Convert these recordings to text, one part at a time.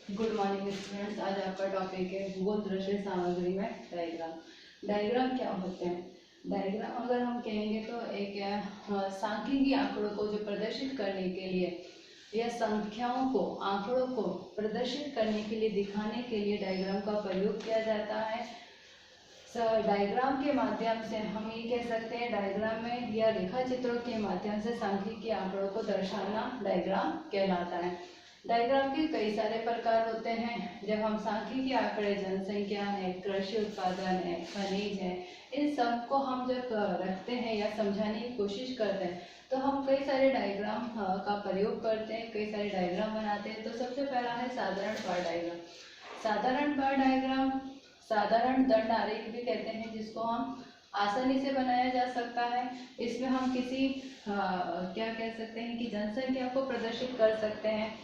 Good morning students. आज आपका topic है भूगोल दृश्य सामग्री में डायग्राम। डायग्राम क्या होते हैं? डायग्राम अगर हम कहेंगे तो एक सांख्यिकी आंकड़ों को जो प्रदर्शित करने के लिए या संख्याओं को आंकड़ों को प्रदर्शित करने के लिए दिखाने के लिए डायग्राम का प्रयोग किया जाता है। डायग्राम के माध्यम से हम ये कह सकते हैं डायग्राम में या रेखा चित्रों के माध्यम से सांख्यिकी आंकड़ों को दर्शाना डायग्राम कहलाता है। डायग्राम के कई सारे प्रकार होते हैं। जब हम सांख्यिकी आंकड़े जनसंख्या है, कृषि उत्पादन है, खनिज है, इन सब को हम जब रखते हैं या समझाने की कोशिश करते हैं तो हम कई सारे डायग्राम का प्रयोग करते हैं, कई सारे डायग्राम बनाते हैं। तो सबसे पहला है साधारण बार डायग्राम। साधारण बार डायग्राम साधारण दंड आरेख भी कहते हैं, जिसको हम आसानी से बनाया जा सकता है। इसमें हम किसी क्या कह सकते हैं कि जनसंख्या को प्रदर्शित कर सकते हैं,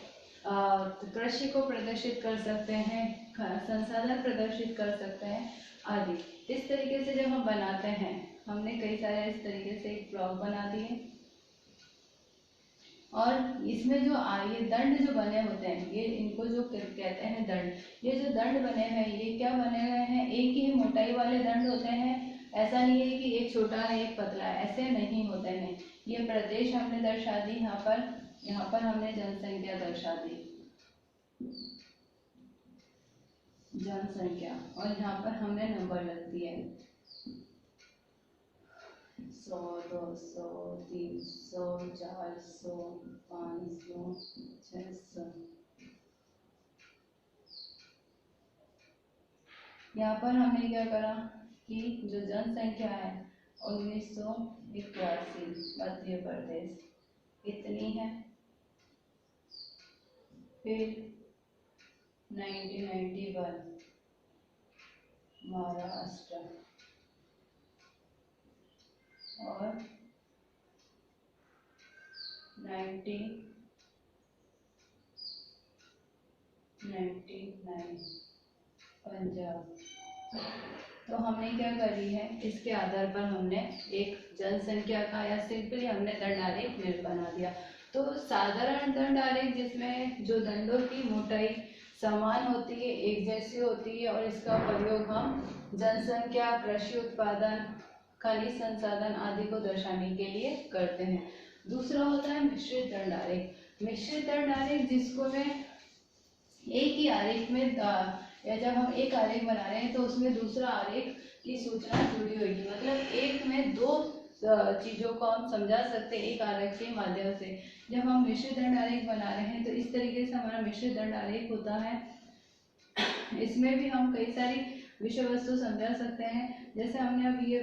कृषि को प्रदर्शित कर सकते हैं, संसाधन प्रदर्शित कर सकते हैं आदि। इस तरीके से जब हम बनाते हैं, हमने कई सारे इस तरीके से एक ब्लॉक बना दिए और इसमें जो ये दंड जो बने होते हैं, ये इनको जो कहते हैं दंड, ये जो दंड बने हैं ये क्या बने हुए हैं? एक ही मोटाई वाले दंड होते हैं। ऐसा नहीं है कि एक छोटा है एक पतला है, ऐसे नहीं होते हैं। ये प्रदेश हमने दर्शा दी, यहाँ पर हमने जनसंख्या दर्शा दी, जनसंख्या, और यहाँ पर हमने नंबर रख दिए 100, 200, 300, 400, 500, 600। यहाँ पर हमने क्या करा कि जो जनसंख्या है 1981 मध्य प्रदेश इतनी है। फिर 1991 महाराष्ट्र और 1999 पंजाब। तो हमने क्या करी है, इसके आधार पर हमने एक जनसंख्या का या सिंपली हमने दंड आरेख बना दिया। तो साधारण दंड आरेख जिसमें जो दंडों की मोटाई समान होती है, एक जैसी होती है, और इसका प्रयोग हम जनसंख्या, कृषि उत्पादन, खनिज संसाधन आदि को दर्शाने के लिए करते हैं। दूसरा होता है मिश्रित दंड आरेख। मिश्रित दंड आरेख जिसको मैं एक ही आरेख में या जब हम एक आरेख बना रहे हैं तो उसमें दूसरा आरेख की सूचना जुड़ी होगी। मतलब एक में दो चीजों को हम समझा सकते हैं एक आरेख के माध्यम से। जब हम मिश्रित दंड आरेख बना रहे हैं तो इस तरीके से हमारा मिश्रित दंड आरेख होता है। इसमें भी हम कई सारी विषय वस्तु समझा सकते हैं। जैसे हमने अभी ये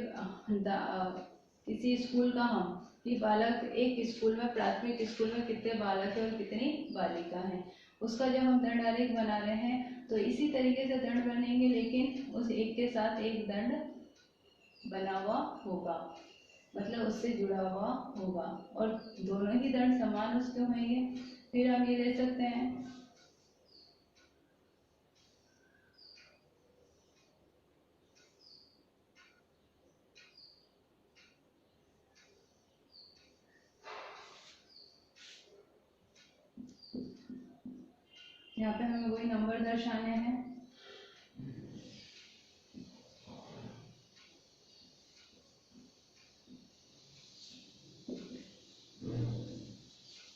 किसी स्कूल का हम कि बालक एक स्कूल में, प्राथमिक स्कूल में कितने बालक है और कितनी बालिका है, उसका जब हम दंड आरेख बना रहे हैं तो इसी तरीके से दंड बनेंगे, लेकिन उस एक के साथ एक दंड बना हुआ होगा, मतलब उससे जुड़ा हुआ होगा, और दोनों ही दंड समान उसके होंगे। फिर हम ये ले सकते हैं यहाँ पे हमें वही नंबर दर्शाने हैं।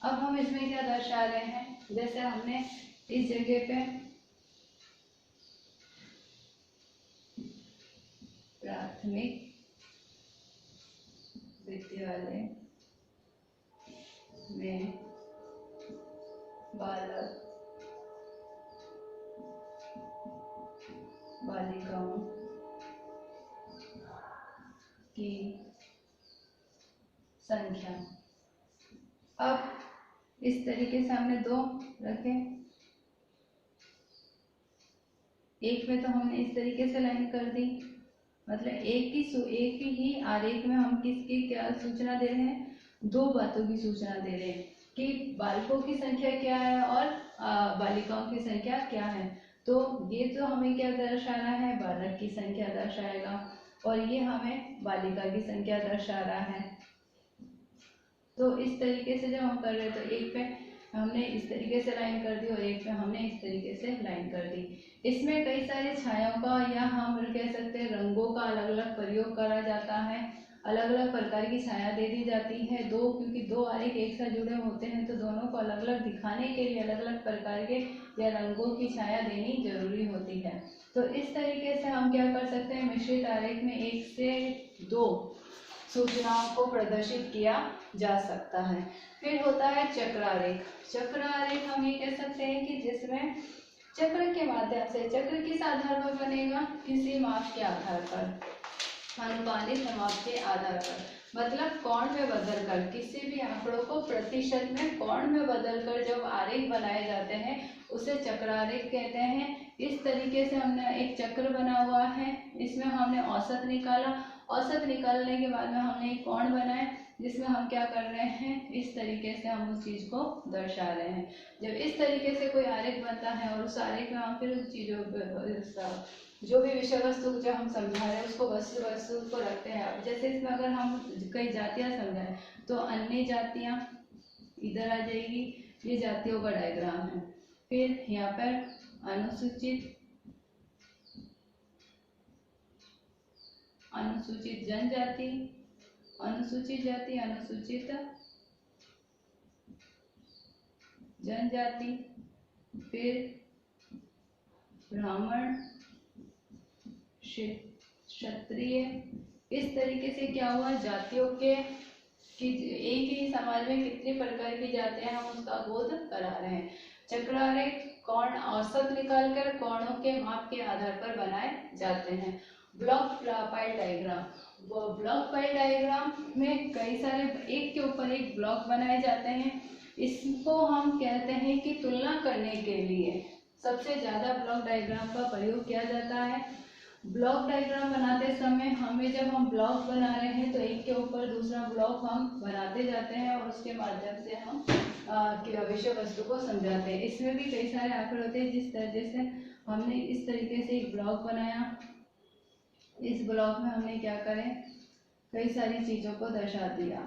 अब हम इसमें क्या दर्शा रहे हैं, जैसे हमने इस जगह पे प्राथमिक विद्यालय में बालक बालिकाओं की संख्या, अब इस तरीके से हमने दो रखे। एक में तो हमने इस तरीके से लाइन कर दी, मतलब एक ही आरेख में हम किसकी क्या सूचना दे रहे हैं, दो बातों की सूचना दे रहे हैं कि बालकों की संख्या क्या है और बालिकाओं की संख्या क्या है। तो ये तो हमें क्या दर्शाना है, बालक की संख्या दर्शाएगा, और ये हमें बालिका की संख्या दर्शा रहा है। तो इस तरीके से जब हम कर रहे हैं तो एक पे हमने इस तरीके से लाइन कर दी और एक पे हमने इस तरीके से लाइन कर दी। इसमें कई सारे छायाओं का या हम कह सकते हैं रंगों का अलग अलग प्रयोग करा जाता है, अलग अलग प्रकार की छाया दे दी जाती है। क्योंकि दो आरेख एक साथ जुड़े होते हैं तो दोनों को अलग अलग दिखाने के लिए अलग अलग प्रकार के या रंगों की छाया देनी जरूरी होती है। तो इस तरीके से हम क्या कर सकते हैं, मिश्रित आरेख में 1 से 2 सूचनाओं को प्रदर्शित किया जा सकता है। फिर होता है चक्रारेख। चक्रारेख हम ये कह सकते हैं कि जिसमें चक्र के माध्यम से, चक्र किस आधार पर बनेगा, किसी माप के आधार पर, अनुपातिक माप के आधार पर, मतलब कोण में बदलकर, किसी भी आंकड़ों को प्रतिशत में कोण में बदलकर जब आरेख बनाए जाते हैं उसे चक्रारेख कहते हैं। इस तरीके से हमने एक चक्र बना हुआ है, इसमें हमने औसत निकाला, औसत निकालने के बाद में हमने एक कोण बनाया जिसमें हम क्या कर रहे हैं, इस तरीके से हम उस चीज को दर्शा रहे हैं। जब इस तरीके से कोई आरेख बनता है और उस आरेख में हम फिर उस चीजों जो भी विषय वस्तु जो हम समझा रहे हैं उसको वस्तु को रखते हैं। अब जैसे इसमें अगर हम कई जातियां समझाएं तो अन्य जातियां इधर आ जाएगी, ये जातियों का डायग्राम है। फिर यहाँ पर अनुसूचित जनजाति, अनुसूचित जाति, अनुसूचित जनजाति, फिर ब्राह्मण, क्षत्रिय। इस तरीके से क्या हुआ, जातियों के कि एक ही समाज में कितनी प्रकार की जातियां हम उसका बोध करा रहे हैं। चक्रारेख कोण औसत निकालकर कोणों के माप के आधार पर बनाए जाते हैं। Block pile diagram, block pile diagram में कई सारे एक के ऊपर एक ब्लॉक बनाए जाते हैं। इसको हम कहते हैं कि तुलना करने के लिए सबसे ज्यादा ब्लॉक डायग्राम का प्रयोग किया जाता है। ब्लॉक डायग्राम बनाते समय हमें, जब हम ब्लॉक बना रहे हैं तो एक के ऊपर दूसरा ब्लॉक हम बनाते जाते हैं और उसके माध्यम से हम विषय वस्तु को समझाते हैं। इसमें भी कई सारे आंकड़े होते हैं। जिस तरह से हमने इस तरीके से एक ब्लॉक बनाया, इस ब्लॉक में हमने क्या करें, कई सारी चीजों को दर्शा दिया।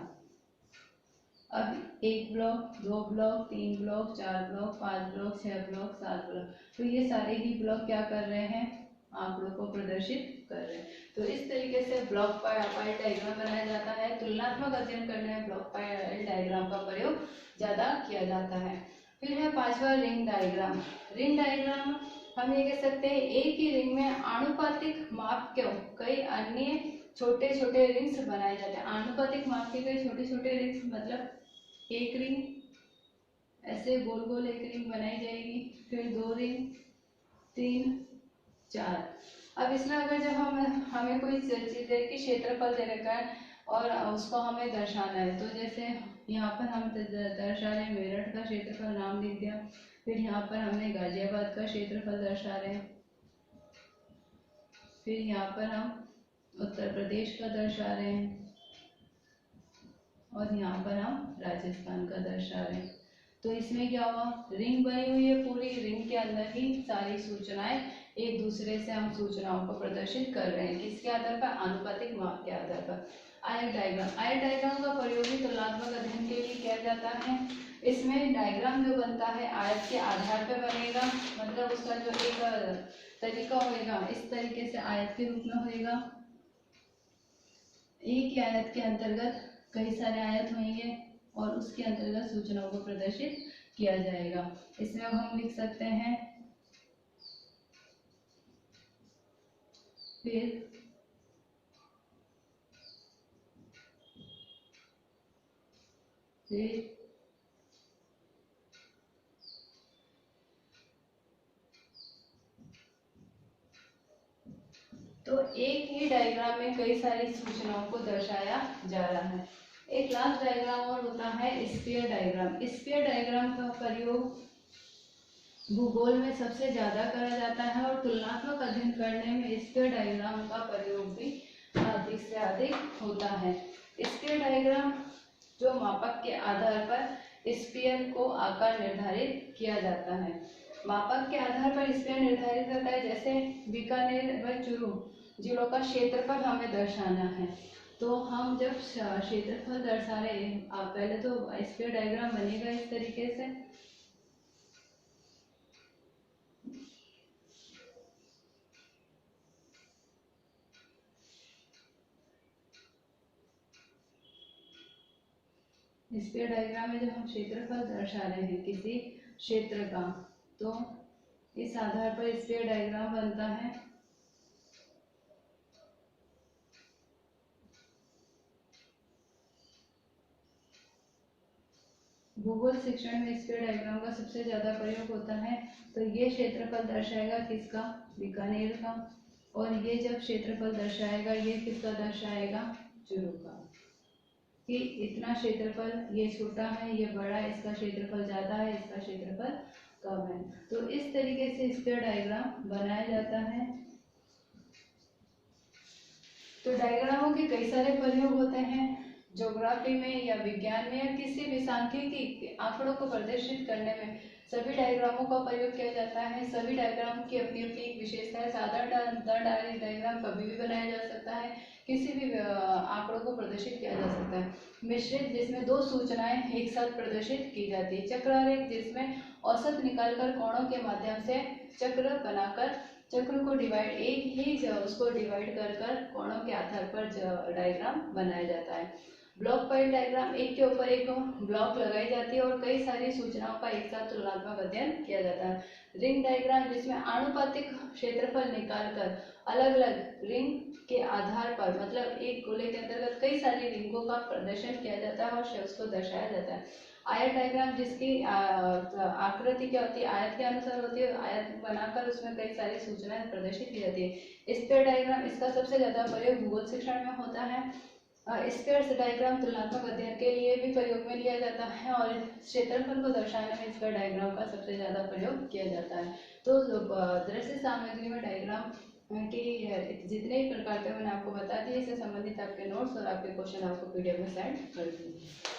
अब 1 block, 2 block, 3 block, 4 block, 5 block, 6 block, 7 block, तो ये सारे ही ब्लॉक क्या कर रहे हैं, आंकड़ों को प्रदर्शित कर रहे हैं। तो इस तरीके से ब्लॉक पाइल डायग्राम बनाया जाता है। तुलनात्मक अध्ययन करने में ब्लॉक पाइल डायग्राम का प्रयोग ज्यादा किया जाता है। फिर है 5वां रिंग डायग्राम। रिंग डायग्राम हम ये कह सकते हैं एक ही रिंग में आनुपातिक माप के कई अन्य छोटे छोटे रिंग्स बनाए जाते हैं। आनुपातिक माप के कई छोटे छोटे रिंग्स, मतलब एक रिंग ऐसे गोल गोल एक रिंग बनाई जाएगी, फिर 2 रिंग, 3, 4। अब इसमें अगर जब हमें कोई चीज दे की क्षेत्रफल दे रखा है और उसको हमें दर्शाना है, तो जैसे यहाँ पर हम दर्शा रहे हैं मेरठ का क्षेत्रफल, नाम लिख दिया। फिर यहाँ पर हमने गाजियाबाद का क्षेत्रफल दर्शा रहे हैं। फिर यहाँ पर हम उत्तर प्रदेश का दर्शा रहे हैं और यहाँ पर हम राजस्थान का दर्शा रहे हैं। तो इसमें क्या हुआ, रिंग बनी हुई है, पूरी रिंग के अंदर ही सारी सूचनाएं एक दूसरे से हम सूचनाओं को प्रदर्शित कर रहे हैं। किसके आधार पर, आनुपातिक माप के आधार पर। आयत डायग्राम, आयत डायग्राम का प्रयोग भी तुलनात्मक अध्ययन के लिए किया जाता है। इसमें डायग्राम जो बनता है आयत के आधार पर बनेगा, मतलब उसका जो एक तरीका होगा इस तरीके से आयत के रूप में होगा। एक ही आयत के अंतर्गत कई सारे आयत होंगे और उसके अंतर्गत सूचनाओं को प्रदर्शित किया जाएगा। इसमें अब हम लिख सकते हैं फिर तो एक ही डायग्राम में कई सारी सूचनाओं को दर्शाया जा रहा है। एक लास्ट डायग्राम और होता है स्फीयर डायग्राम। स्फीयर डायग्राम का प्रयोग भूगोल में सबसे ज्यादा करा जाता है और तुलनात्मक अध्ययन करने में स्फीयर डायग्राम का प्रयोग भी अधिक से अधिक होता है। स्फीयर डायग्राम जो मापक के आधार पर स्फीयर को आकार निर्धारित किया जाता है। मापक के आधार पर स्फीयर निर्धारित होता है। जैसे बीकानेर व चूरू जिलों का क्षेत्रफल हमें दर्शाना है तो हम जब क्षेत्रफल दर्शा रहे हैं, आप पहले तो स्फीयर डायग्राम बनेगा इस तरीके से। स्फीयर डायग्राम में जब हम क्षेत्रफल दर्शा रहे हैं किसी क्षेत्र का, तो इस आधार पर स्फीयर डायग्राम बनता है। भूगोल शिक्षण में स्फीयर डायग्राम का सबसे ज्यादा प्रयोग होता है। तो ये क्षेत्रफल दर्शाएगा किसका, बीकानेर का, और ये जब क्षेत्रफल दर्शाएगा ये किसका दर्शाएगा, चूरू का, कि इतना क्षेत्रफल, ये छोटा है ये बड़ा है, इसका क्षेत्रफल ज्यादा है इसका क्षेत्रफल कम है। तो इस तरीके से स्फीयर डायग्राम बनाया जाता है। तो डायग्रामों के कई सारे प्रयोग होते हैं ज्योग्राफी में या विज्ञान में या किसी भी सांख्यिकी आंकड़ों को प्रदर्शित करने में सभी डायग्रामों का प्रयोग किया जाता है। सभी डायग्राम की अपनी अपनी एक विशेषता है। साधारण डायग्राम कभी भी बनाया जा सकता है, किसी भी आंकड़ों को प्रदर्शित किया जा सकता है। मिश्रित जिसमें दो सूचनाएं एक साथ प्रदर्शित की जाती है। चक्रारेख जिसमें औसत निकालकर कोणों के माध्यम से चक्र बनाकर चक्र को डिवाइड, एक ही उसको डिवाइड कर कर कोणों के आधार पर डायग्राम बनाया जाता है। ब्लॉक फाइल डायग्राम, एक के ऊपर एक ब्लॉक लगाई जाती है और कई सारी सूचनाओं का एक साथ तुलनात्मक अध्ययन किया जाता है। रिंग डायग्राम जिसमें आनुपातिक क्षेत्रफल निकालकर अलग अलग रिंग के आधार पर, मतलब एक गोले के अंतर्गत कई सारी रिंगों का प्रदर्शन किया जाता है और उसको दर्शाया जाता है। आयत डायग्राम जिसकी आकृति क्या होती है, आयत के अनुसार होती है, आयत बनाकर उसमें कई सारी सूचनाएं प्रदर्शित की जाती है। स्फीयर डायग्राम, इसका सबसे ज्यादा प्रयोग भूगोल शिक्षण में होता है। स्फीयर डायग्राम तुलनात्मक अध्ययन के लिए भी प्रयोग में लिया जाता है और क्षेत्रफल को दर्शाने में स्फीयर डायग्राम का सबसे ज्यादा प्रयोग किया जाता है। तो दृश्य सामग्री में डायग्राम कि जितने भी प्रकार के मैंने आपको बता दिए, इससे संबंधित आपके नोट्स और आपके क्वेश्चन आपको पीडीएफ में सेंड कर दीजिए।